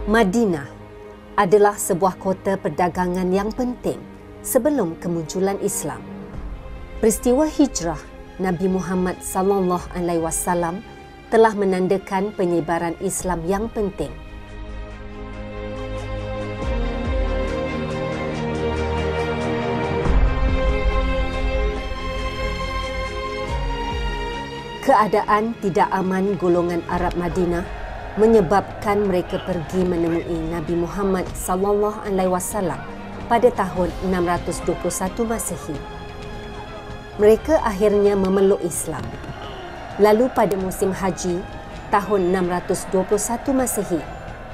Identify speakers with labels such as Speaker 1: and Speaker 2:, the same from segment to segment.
Speaker 1: Madinah adalah sebuah kota perdagangan yang penting sebelum kemunculan Islam. Peristiwa hijrah Nabi Muhammad SAW telah menandakan penyebaran Islam yang penting. Keadaan tidak aman golongan Arab Madinah menyebabkan mereka pergi menemui Nabi Muhammad SAW pada tahun 621 Masehi. Mereka akhirnya memeluk Islam. Lalu pada musim haji tahun 621 Masehi,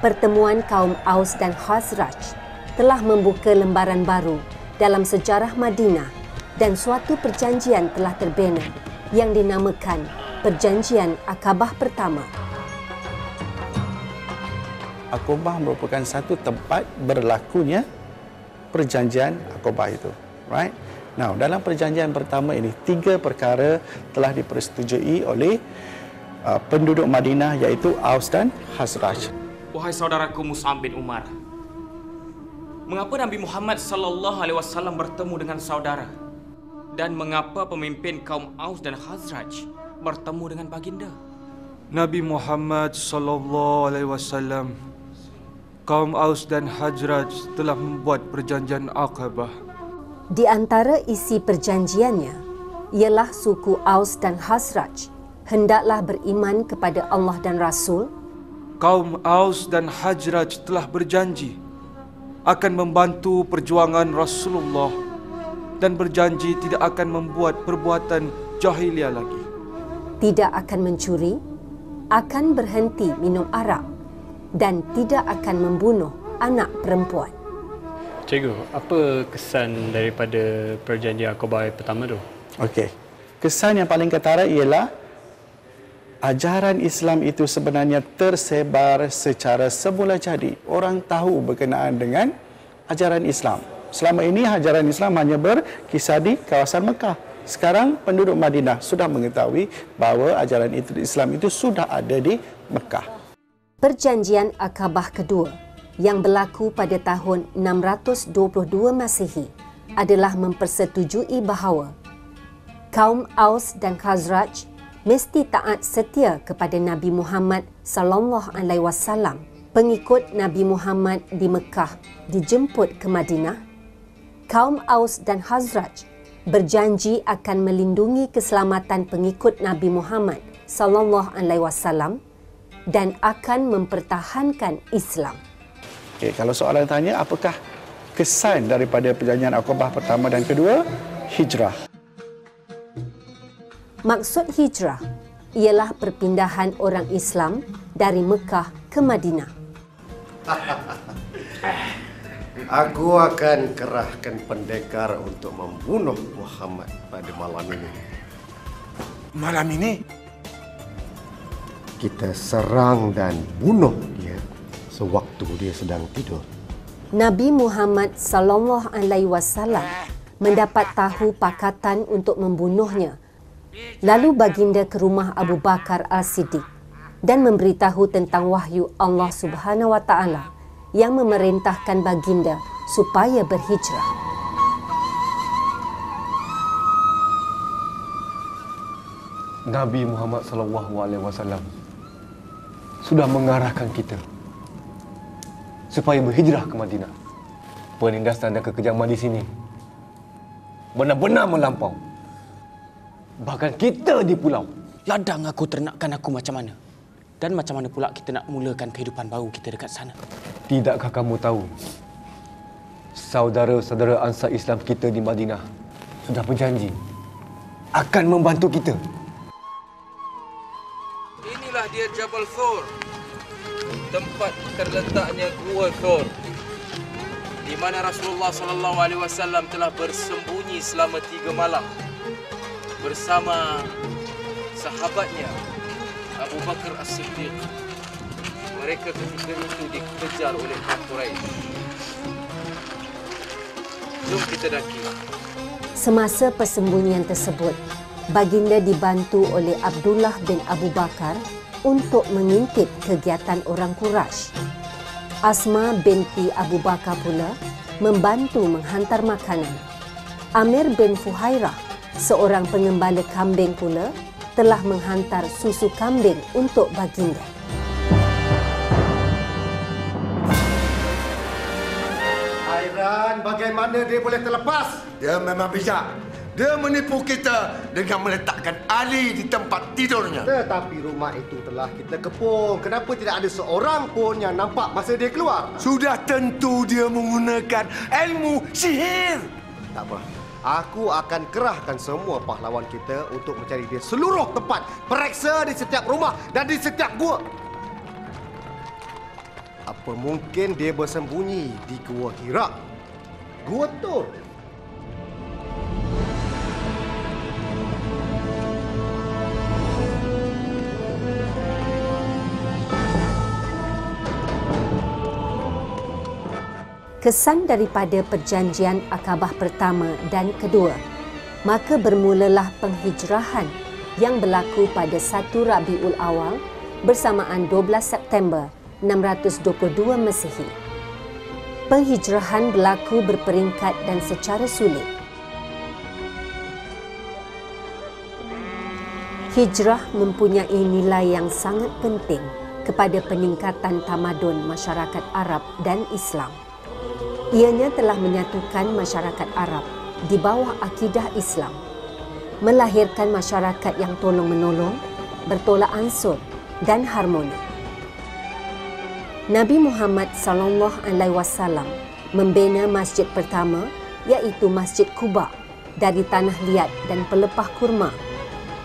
Speaker 1: pertemuan kaum Aus dan Khazraj telah membuka lembaran baru dalam sejarah Madinah dan suatu perjanjian telah terbina yang dinamakan Perjanjian Aqabah Pertama.
Speaker 2: Aqabah merupakan satu tempat berlakunya perjanjian Aqabah itu. Right? Now, dalam perjanjian pertama ini, 3 perkara telah dipersetujui oleh penduduk Madinah, iaitu Aus dan Khazraj.
Speaker 3: Wahai saudaraku Mus'ab bin Umar, mengapa Nabi Muhammad SAW bertemu dengan saudara? Dan mengapa pemimpin kaum Aus dan Khazraj bertemu dengan baginda?
Speaker 4: Nabi Muhammad SAW, kaum Aus dan Khazraj telah membuat perjanjian Aqabah.
Speaker 1: Di antara isi perjanjiannya ialah suku Aus dan Khazraj hendaklah beriman kepada Allah dan Rasul.
Speaker 4: Kaum Aus dan Khazraj telah berjanji akan membantu perjuangan Rasulullah dan berjanji tidak akan membuat perbuatan jahiliah lagi.
Speaker 1: Tidak akan mencuri, akan berhenti minum arak dan tidak akan membunuh anak perempuan.
Speaker 5: Cikgu, apa kesan daripada perjanjian Aqabah pertama tu? Okey.
Speaker 2: Kesan yang paling ketara ialah ajaran Islam itu sebenarnya tersebar secara semula jadi. Orang tahu berkenaan dengan ajaran Islam. Selama ini ajaran Islam hanya berkisar di kawasan Mekah. Sekarang penduduk Madinah sudah mengetahui bahawa ajaran Islam itu sudah ada di Mekah.
Speaker 1: Perjanjian Aqabah kedua yang berlaku pada tahun 622 Masehi adalah mempersetujui bahawa kaum Aus dan Khazraj mesti taat setia kepada Nabi Muhammad SAW. Pengikut Nabi Muhammad di Mekah dijemput ke Madinah. Kaum Aus dan Khazraj berjanji akan melindungi keselamatan pengikut Nabi Muhammad SAW dan akan mempertahankan Islam.
Speaker 2: Okay, kalau soalan tanya, apakah kesan daripada perjanjian Aqabah pertama dan kedua? Hijrah.
Speaker 1: Maksud hijrah ialah perpindahan orang Islam dari Mekah ke Madinah.
Speaker 6: Aku akan kerahkan pendekar untuk membunuh Muhammad pada malam ini.
Speaker 2: Malam ini?
Speaker 6: Kita serang dan bunuh dia sewaktu dia sedang tidur.
Speaker 1: Nabi Muhammad SAW mendapat tahu pakatan untuk membunuhnya. Lalu baginda ke rumah Abu Bakar As-Siddiq dan memberitahu tentang wahyu Allah Subhanahu Wa Taala yang memerintahkan baginda supaya berhijrah.
Speaker 7: Nabi Muhammad SAW sudah mengarahkan kita supaya berhijrah ke Madinah. Penindasan dan kekejaman di sini benar-benar melampau. Bahkan kita di pulau.
Speaker 3: Ladang aku ternakkan aku macam mana? Dan macam mana pula kita nak mulakan kehidupan baru kita dekat sana?
Speaker 7: Tidakkah kamu tahu, saudara-saudara Ansar Islam kita di Madinah sudah berjanji akan membantu kita.
Speaker 8: Inilah dia Jabal Thor, tempat terletaknya Gua Thor, di mana Rasulullah SAW telah bersembunyi selama 3 malam bersama sahabatnya Abu Bakar As-Siddiq. Mereka ketika itu dikejar oleh kaum Quraisy. Jom kita daki.
Speaker 1: Semasa persembunyian tersebut, baginda dibantu oleh Abdullah bin Abu Bakar untuk mengintip kegiatan orang Quraisy. Asma binti Abu Bakar pula membantu menghantar makanan. Amir bin Fuhairah, seorang pengembala kambing pula, telah menghantar susu kambing untuk baginda.
Speaker 6: Airan, bagaimana dia boleh terlepas?
Speaker 9: Dia memang bijak. Dia menipu kita dengan meletakkan Ali di tempat tidurnya.
Speaker 6: Tetapi rumah itu telah kita kepung. Kenapa tidak ada seorang pun yang nampak masa dia keluar?
Speaker 9: Sudah tentu dia menggunakan ilmu sihir.
Speaker 6: Tak apa. Aku akan kerahkan semua pahlawan kita untuk mencari dia seluruh tempat. Periksa di setiap rumah dan di setiap gua. Apa mungkin dia bersembunyi di Gua Hira? Gua Tur.
Speaker 1: Kesan daripada perjanjian Akabah pertama dan kedua, maka bermulalah penghijrahan yang berlaku pada 1 Rabiul Awal bersamaan 12 September 622 Masihi. Penghijrahan berlaku berperingkat dan secara sulit. Hijrah mempunyai nilai yang sangat penting kepada peningkatan tamadun masyarakat Arab dan Islam. Ianya telah menyatukan masyarakat Arab di bawah akidah Islam, melahirkan masyarakat yang tolong-menolong, bertolak ansur dan harmoni. Nabi Muhammad SAW membina masjid pertama, iaitu Masjid Quba, dari tanah liat dan pelepah kurma.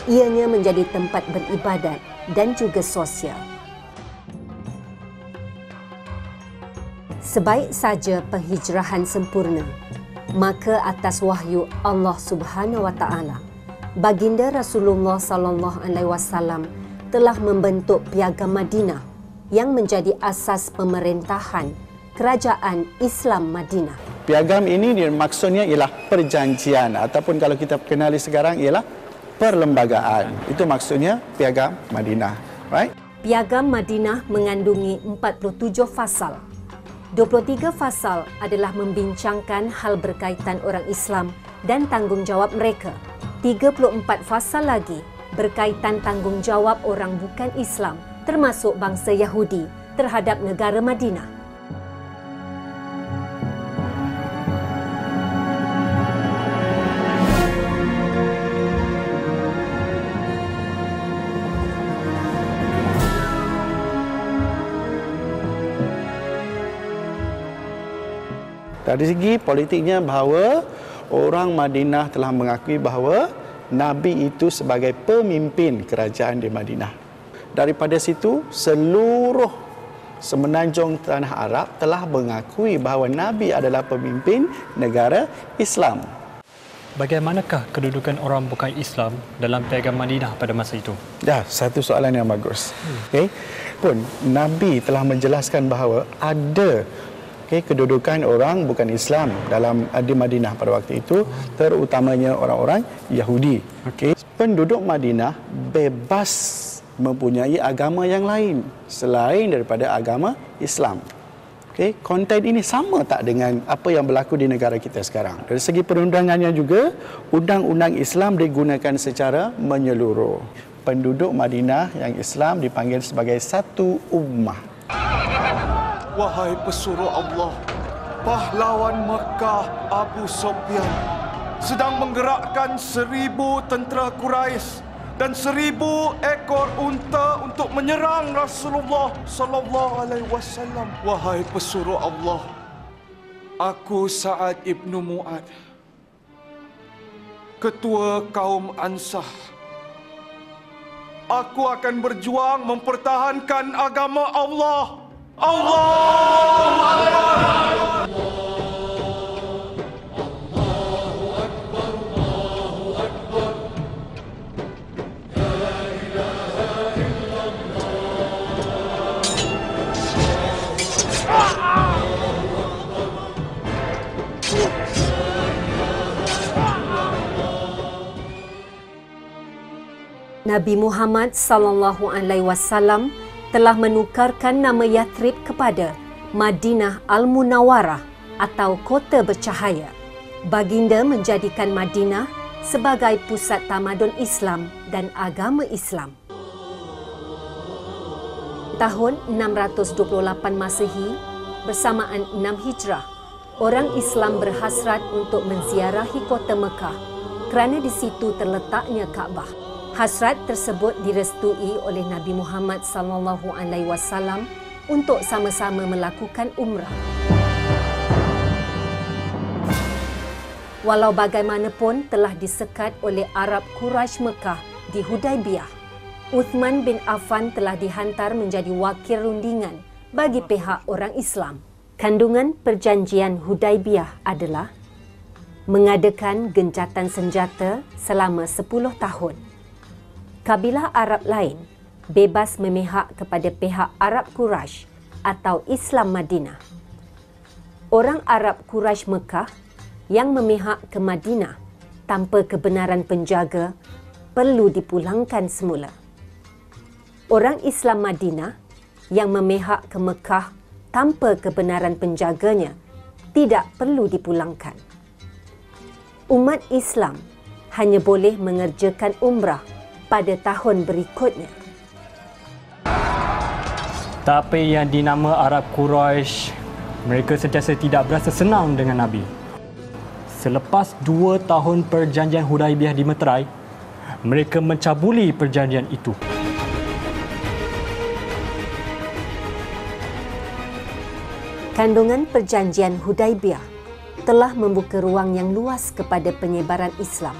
Speaker 1: Ianya menjadi tempat beribadat dan juga sosial. Sebaik saja penghijrahan sempurna, maka atas wahyu Allah Subhanahu wa taala, baginda Rasulullah sallallahu alaihi wasallam telah membentuk Piagam Madinah yang menjadi asas pemerintahan kerajaan Islam Madinah.
Speaker 2: Piagam ini maksudnya ialah perjanjian ataupun kalau kita kenali sekarang ialah perlembagaan. Itu maksudnya Piagam Madinah, right?
Speaker 1: Piagam Madinah mengandungi 47 fasal. 23 fasal adalah membincangkan hal berkaitan orang Islam dan tanggungjawab mereka. 34 fasal lagi berkaitan tanggungjawab orang bukan Islam, termasuk bangsa Yahudi terhadap negara Madinah.
Speaker 2: Dari segi politiknya bahawa orang Madinah telah mengakui bahawa Nabi itu sebagai pemimpin kerajaan di Madinah. Daripada situ, seluruh semenanjung tanah Arab telah mengakui bahawa Nabi adalah pemimpin negara Islam.
Speaker 5: Bagaimanakah kedudukan orang bukan Islam dalam Piagam Madinah pada masa itu?
Speaker 2: Ya, satu soalan yang bagus. Okay. Pun Nabi telah menjelaskan bahawa ada kedudukan orang bukan Islam dalam di Madinah pada waktu itu, terutamanya orang-orang Yahudi. Penduduk Madinah bebas mempunyai agama yang lain selain daripada agama Islam. Konten ini sama tak dengan apa yang berlaku di negara kita sekarang? Dari segi perundangannya juga, undang-undang Islam digunakan secara menyeluruh. Penduduk Madinah yang Islam dipanggil sebagai satu ummah.
Speaker 4: Wahai pesuruh Allah, pahlawan Mekah Abu Sufyan sedang menggerakkan 1000 tentera Quraisy dan 1000 ekor unta untuk menyerang Rasulullah sallallahu alaihi wasallam. Wahai pesuruh Allah, aku Sa'ad ibnu Mu'ad, ketua kaum Ansar. Aku akan berjuang mempertahankan agama Allah. Allahu Akbar.
Speaker 1: Nabi Muhammad sallallahu alaihi wasallam telah menukarkan nama Yathrib kepada Madinah Al-Munawwarah atau Kota Bercahaya. Baginda menjadikan Madinah sebagai pusat tamadun Islam dan agama Islam. Tahun 628 Masehi, bersamaan 6 Hijrah, orang Islam berhasrat untuk menziarahi kota Mekah kerana di situ terletaknya Kaabah. Hasrat tersebut direstui oleh Nabi Muhammad SAW untuk sama-sama melakukan umrah. Walau bagaimanapun telah disekat oleh Arab Quraisy Mekah di Hudaibiyah, Uthman bin Affan telah dihantar menjadi wakil rundingan bagi pihak orang Islam. Kandungan perjanjian Hudaibiyah adalah mengadakan gencatan senjata selama 10 tahun. Kabilah Arab lain bebas memihak kepada pihak Arab Quraisy atau Islam Madinah. Orang Arab Quraisy Mekah yang memihak ke Madinah tanpa kebenaran penjaga perlu dipulangkan semula. Orang Islam Madinah yang memihak ke Mekah tanpa kebenaran penjaganya tidak perlu dipulangkan. Umat Islam hanya boleh mengerjakan umrah pada tahun berikutnya.
Speaker 5: Tapi yang dinama Arab Quraisy, mereka sentiasa tidak berasa senang dengan Nabi. Selepas 2 tahun perjanjian Hudaibiyah dimeterai, mereka mencabuli perjanjian itu.
Speaker 1: Kandungan perjanjian Hudaibiyah telah membuka ruang yang luas kepada penyebaran Islam,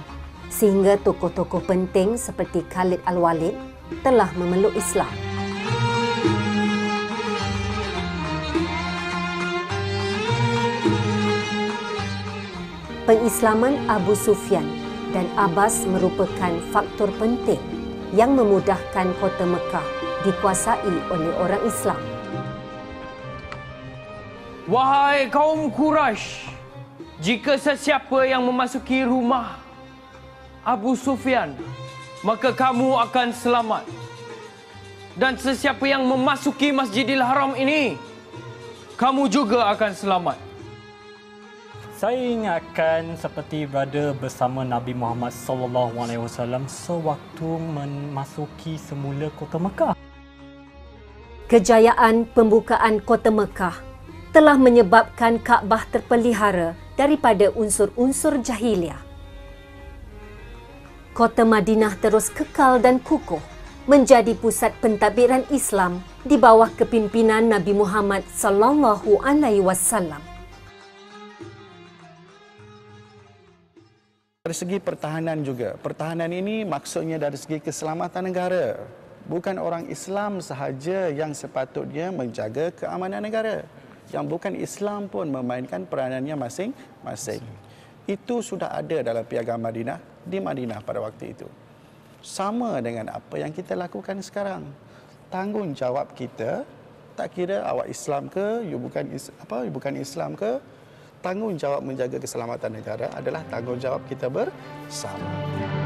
Speaker 1: sehingga tokoh-tokoh penting seperti Khalid Al-Walid telah memeluk Islam. Pengislaman Abu Sufyan dan Abbas merupakan faktor penting yang memudahkan kota Mekah dikuasai oleh orang Islam.
Speaker 8: Wahai kaum Quraisy, jika sesiapa yang memasuki rumah Abu Sufyan, maka kamu akan selamat. Dan sesiapa yang memasuki Masjidil Haram ini, kamu juga akan selamat.
Speaker 5: Saya ingatkan seperti berada bersama Nabi Muhammad SAW sewaktu memasuki semula kota Mekah.
Speaker 1: Kejayaan pembukaan kota Mekah telah menyebabkan Kaabah terpelihara daripada unsur-unsur jahiliah. Kota Madinah terus kekal dan kukuh menjadi pusat pentadbiran Islam di bawah kepimpinan Nabi Muhammad SAW.
Speaker 2: Dari segi pertahanan juga. Pertahanan ini maksudnya dari segi keselamatan negara. Bukan orang Islam sahaja yang sepatutnya menjaga keamanan negara. Yang bukan Islam pun memainkan peranannya masing-masing. Itu sudah ada dalam Piagam Madinah di Madinah pada waktu itu. Sama dengan apa yang kita lakukan sekarang. Tanggungjawab kita, tak kira awak Islam ke, you bukan Islam ke, tanggungjawab menjaga keselamatan negara adalah tanggungjawab kita bersama.